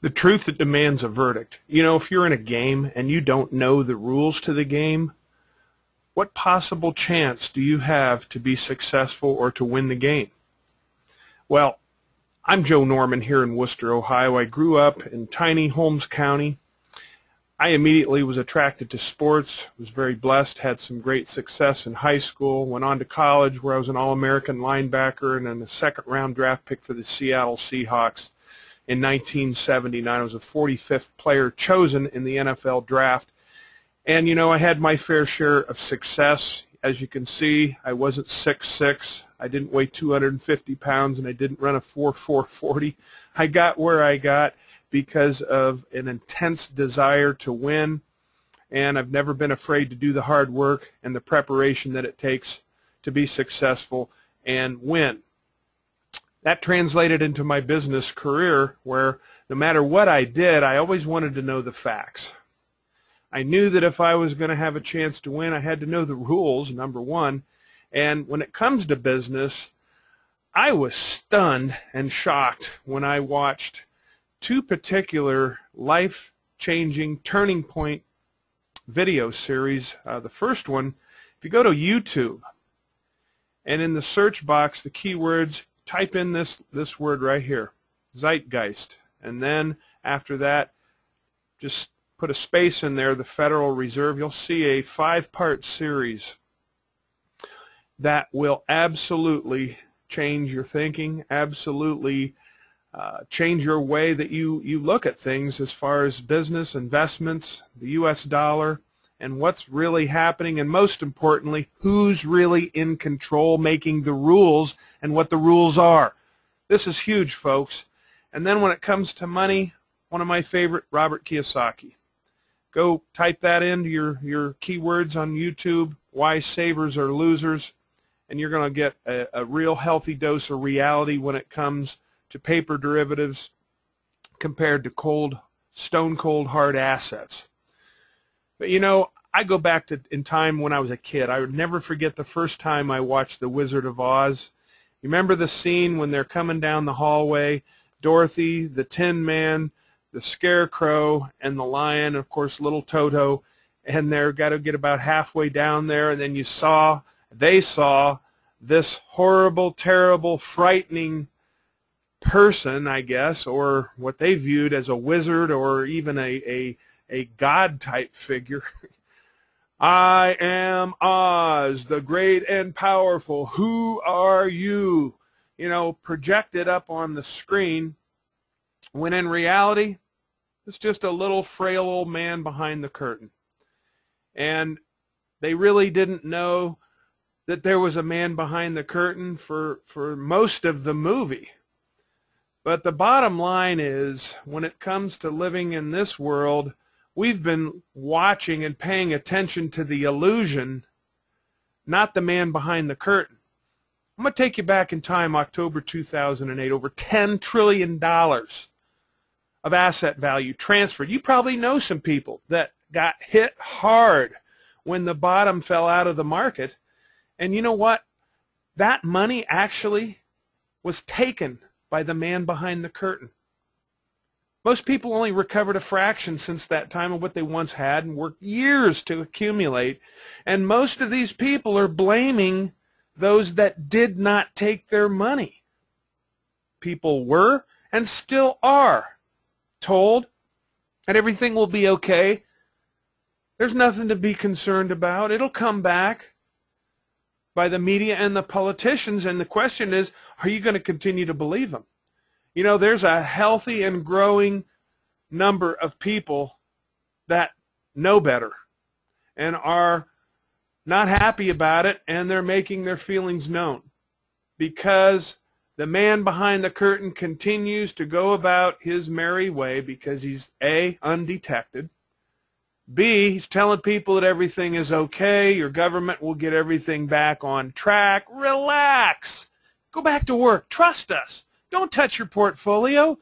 The truth that demands a verdict. You know, if you're in a game and you don't know the rules to the game, what possible chance do you have to be successful or to win the game? Well, I'm Joe Norman here in Wooster, Ohio. I grew up in tiny Holmes County. I immediately was attracted to sports, was very blessed, had some great success in high school, went on to college where I was an All-American linebacker and then a second-round draft pick for the Seattle Seahawks. In 1979, I was a 45th player chosen in the NFL draft. And, you know, I had my fair share of success. As you can see, I wasn't 6'6". I didn't weigh 250 pounds, and I didn't run a 4.40. I got where I got because of an intense desire to win, and I've never been afraid to do the hard work and the preparation that it takes to be successful and win. That translated into my business career where no matter what I did, I always wanted to know the facts. I knew that if I was going to have a chance to win, I had to know the rules, number one. And when it comes to business, I was stunned and shocked when I watched two particular life-changing turning point video series. The first one, if you go to YouTube and in the search box, the keywords, type in this word right here, zeitgeist, and then after that just put a space in there, the Federal Reserve. You'll see a 5-part series that will absolutely change your thinking, absolutely change your way that you look at things as far as business, investments, the U.S. dollar, and what's really happening, and most importantly, who's really in control making the rules and what the rules are. This is huge, folks. And then when it comes to money, one of my favorite, Robert Kiyosaki. Go type that into your keywords on YouTube, why savers are losers, and you're going to get a real healthy dose of reality when it comes to paper derivatives compared to stone cold hard assets. But you know, I go back to in time when I was a kid. I would never forget the first time I watched The Wizard of Oz. You remember the scene when they're coming down the hallway, Dorothy, the Tin Man, the Scarecrow, and the Lion, of course, little Toto, and they're got to get about halfway down there, and then they saw this horrible, terrible, frightening person, I guess, or what they viewed as a wizard or even a god-type figure. I am Oz, the great and powerful. Who are you? You know, projected up on the screen, when in reality, it's just a little frail old man behind the curtain. And they really didn't know that there was a man behind the curtain for most of the movie. But the bottom line is, when it comes to living in this world, we've been watching and paying attention to the illusion, not the man behind the curtain. I'm going to take you back in time, October 2008, over $10 trillion of asset value transferred. You probably know some people that got hit hard when the bottom fell out of the market. And you know what? That money actually was taken by the man behind the curtain. Most people only recovered a fraction since that time of what they once had and worked years to accumulate. And most of these people are blaming those that did not take their money. People were and still are told that everything will be okay. There's nothing to be concerned about. It'll come back by the media and the politicians. And the question is, are you going to continue to believe them? You know, there's a healthy and growing number of people that know better and are not happy about it, and they're making their feelings known because the man behind the curtain continues to go about his merry way because he's A, undetected, B, he's telling people that everything is okay, your government will get everything back on track. Relax. Go back to work. Trust us. Don't touch your portfolio.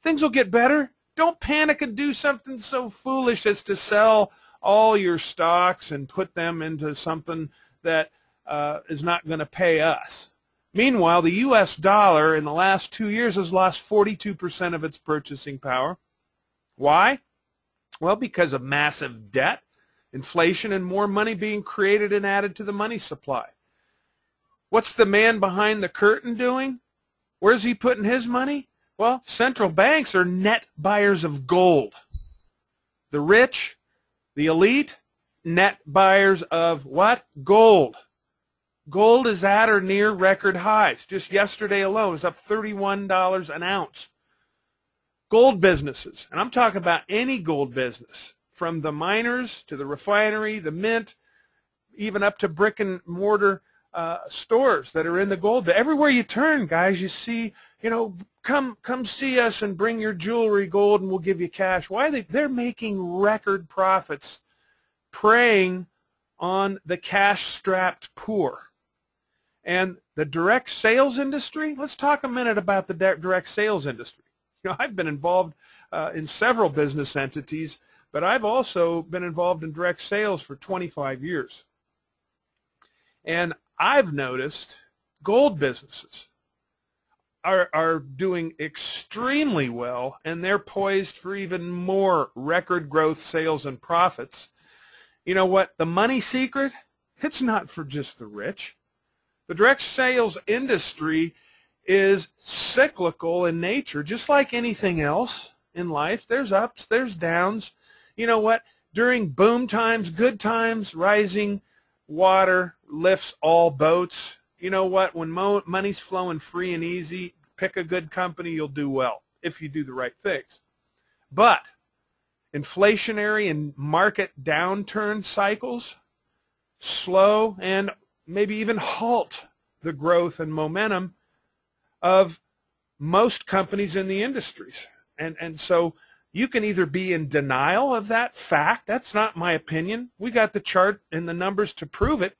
Things will get better. Don't panic and do something so foolish as to sell all your stocks and put them into something that is not going to pay us. Meanwhile, the U.S. dollar in the last 2 years has lost 42% of its purchasing power. Why? Well, because of massive debt, inflation, and more money being created and added to the money supply. What's the man behind the curtain doing? Where's he putting his money? Well, central banks are net buyers of gold. The rich, the elite, net buyers of what? Gold. Gold is at or near record highs. Just yesterday alone, it was up $31 an ounce. Gold businesses, and I'm talking about any gold business, from the miners to the refinery, the mint, even up to brick and mortar stores that are in the gold. Everywhere you turn, guys, you see, come see us and bring your jewelry, gold, and we'll give you cash. Why? They're making record profits, preying on the cash-strapped poor. And the direct sales industry, let's talk a minute about the direct sales industry. I've been involved in several business entities, but I've also been involved in direct sales for 25 years. And I've noticed gold businesses are doing extremely well, and they're poised for even more record growth, sales, and profits. You know what? The money secret, it's not for just the rich. The direct sales industry is cyclical in nature, just like anything else in life. There's ups, there's downs. You know what? During boom times, good times, rising water lifts all boats. You know what? When money's flowing free and easy, pick a good company, you'll do well if you do the right things. But inflationary and market downturn cycles slow and maybe even halt the growth and momentum of most companies in the industries. And so you can either be in denial of that fact. That's not my opinion. We got the chart and the numbers to prove it,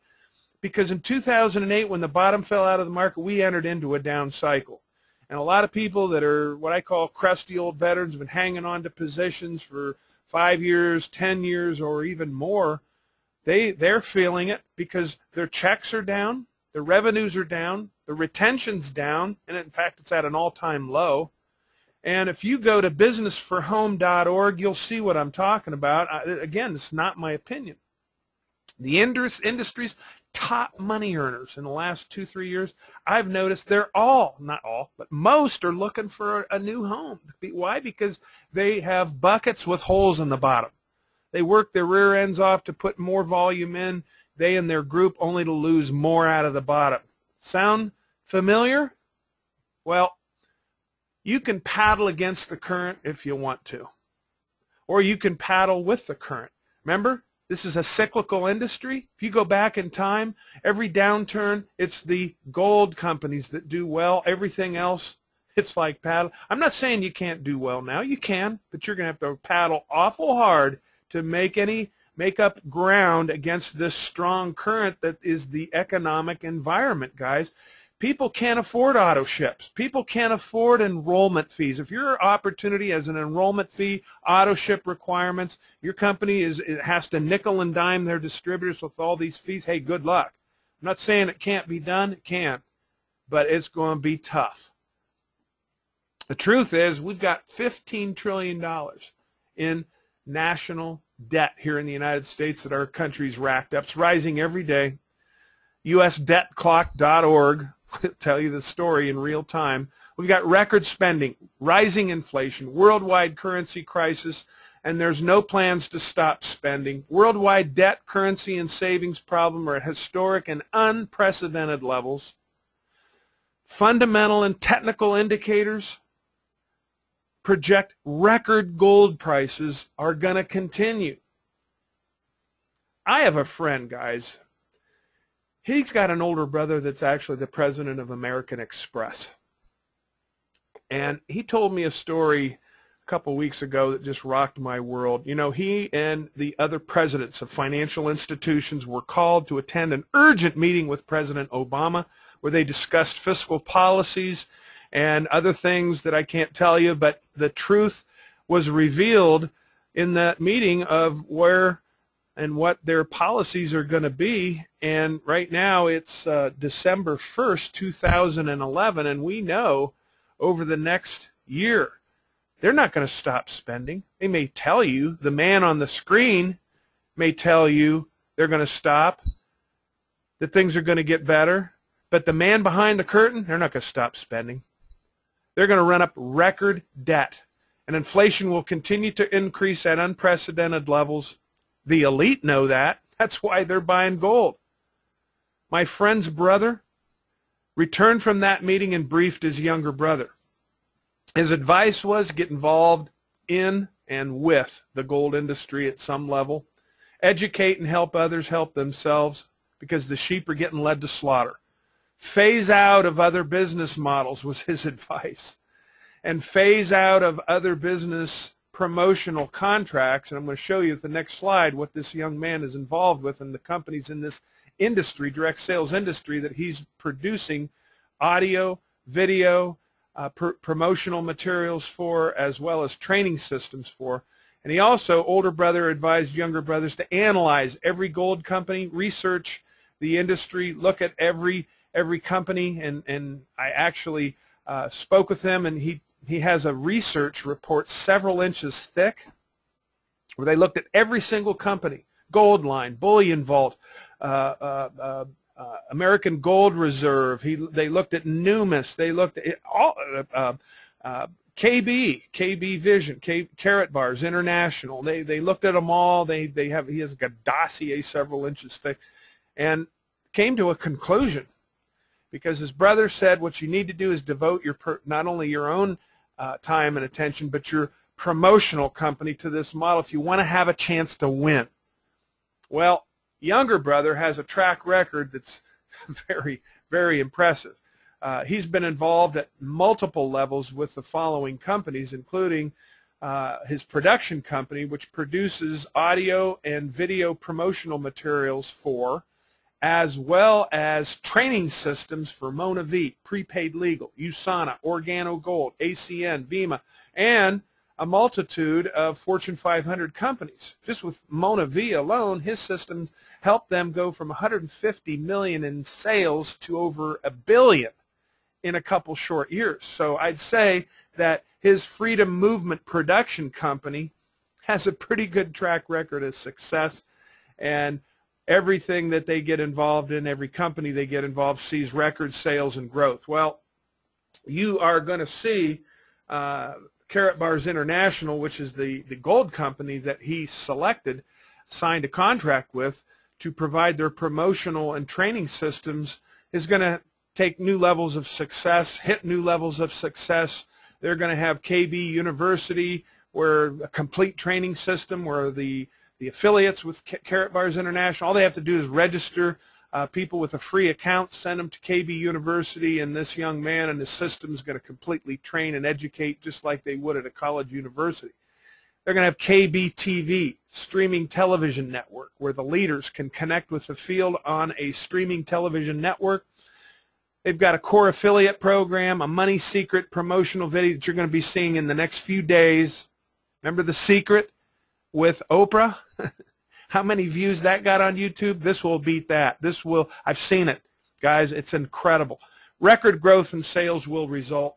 because in 2008, when the bottom fell out of the market, we entered into a down cycle. And a lot of people that are what I call crusty old veterans have been hanging on to positions for 5 years, 10 years, or even more. They're feeling it because their checks are down, their revenues are down, the retention's down, and in fact it's at an all-time low. And if you go to businessforhome.org, you'll see what I'm talking about. Again, this is not my opinion. The industry's top money earners in the last 2-3 years, I've noticed they're all, not all, but most are looking for a new home. Why? Because they have buckets with holes in the bottom. They work their rear ends off to put more volume in, they and their group, only to lose more out of the bottom. Sound familiar? Well, you can paddle against the current if you want to, or you can paddle with the current. Remember, this is a cyclical industry. If you go back in time, every downturn, it's the gold companies that do well. Everything else, it's like paddle. I'm not saying you can't do well now. You can, but you're going to have to paddle awful hard to make up ground against this strong current that is the economic environment, guys. People can't afford auto ships. People can't afford enrollment fees. If your opportunity has an enrollment fee, auto ship requirements, your company has to nickel and dime their distributors with all these fees, hey, good luck. I'm not saying it can't be done. It can, but it's going to be tough. The truth is we've got $15 trillion in national debt here in the United States that our country's racked up. It's rising every day. USDebtClock.org will tell you the story in real time. We've got record spending, rising inflation, worldwide currency crisis, and there's no plans to stop spending. Worldwide debt, currency, and savings problem are at historic and unprecedented levels. Fundamental and technical indicators project record gold prices are going to continue. I have a friend, guys. He's got an older brother that's actually the president of American Express. And he told me a story a couple weeks ago that just rocked my world. You know, he and the other presidents of financial institutions were called to attend an urgent meeting with President Obama where they discussed fiscal policies and other things that I can't tell you, but the truth was revealed in that meeting of where and what their policies are going to be. And right now it's December 1st, 2011, and we know over the next year they're not going to stop spending. They may tell you, the man on the screen may tell you they're going to stop, that things are going to get better, but the man behind the curtain, they're not going to stop spending. They're going to run up record debt, and inflation will continue to increase at unprecedented levels. The elite know that. That's why they're buying gold. My friend's brother returned from that meeting and briefed his younger brother. His advice was get involved in and with the gold industry at some level. Educate and help others help themselves, because the sheep are getting led to slaughter. Phase out of other business models was his advice. And phase out of other business promotional contracts. And I'm going to show you at the next slide what this young man is involved with and the companies in this industry, direct sales industry, that he's producing audio, video, promotional materials for, as well as training systems for. And he also, older brother, advised younger brothers to analyze every gold company, research the industry, look at every company, and I actually spoke with him, and he has a research report several inches thick where they looked at every single company, Gold Line, Bullion Vault, American Gold Reserve. They looked at Numis. They looked at all, KB Vision, Karatbars International. They looked at them all. He has a dossier several inches thick, and came to a conclusion, because his brother said what you need to do is devote not only your own time and attention, but your promotional company to this model if you want to have a chance to win. Well, younger brother has a track record that's very, very impressive. He's been involved at multiple levels with the following companies, including his production company, which produces audio and video promotional materials for, as well as training systems for Mona V, Prepaid Legal, USANA, Organo Gold, ACN, VIMA, and a multitude of Fortune 500 companies. Just with Mona V alone, his systems helped them go from $150 million in sales to over $1 billion in a couple short years. So I'd say that his Freedom Movement production company has a pretty good track record of success, and everything that they get involved in, every company they get involved, sees record sales and growth. Well, you are going to see Karatbars International, which is the gold company that he selected, signed a contract with to provide their promotional and training systems, is going to take new levels of success, hit new levels of success. They're going to have KB University, where a complete training system where the affiliates with Karatbars International, all they have to do is register people with a free account, send them to KB University, and this young man and his system is going to completely train and educate just like they would at a college university. They're going to have KB TV, streaming television network, where the leaders can connect with the field on a streaming television network. They've got a core affiliate program, a money secret promotional video that you're going to be seeing in the next few days. Remember The Secret with Oprah? How many views that got on YouTube? This will beat that. I've seen it, guys. It's incredible. Record growth in sales will result,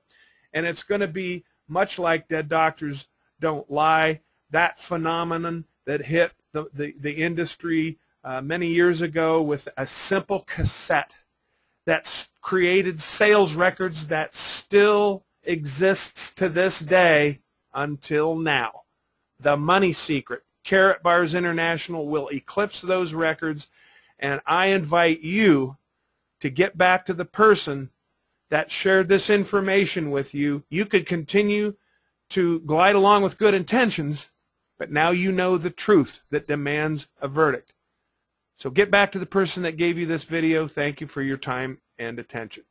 and it's going to be much like Dead Doctors Don't Lie, that phenomenon that hit the industry many years ago with a simple cassette that's created sales records that still exists to this day until now. The Money Secret, Karatbars International, will eclipse those records, and I invite you to get back to the person that shared this information with you. You could continue to glide along with good intentions, but now you know the truth that demands a verdict. So get back to the person that gave you this video. Thank you for your time and attention.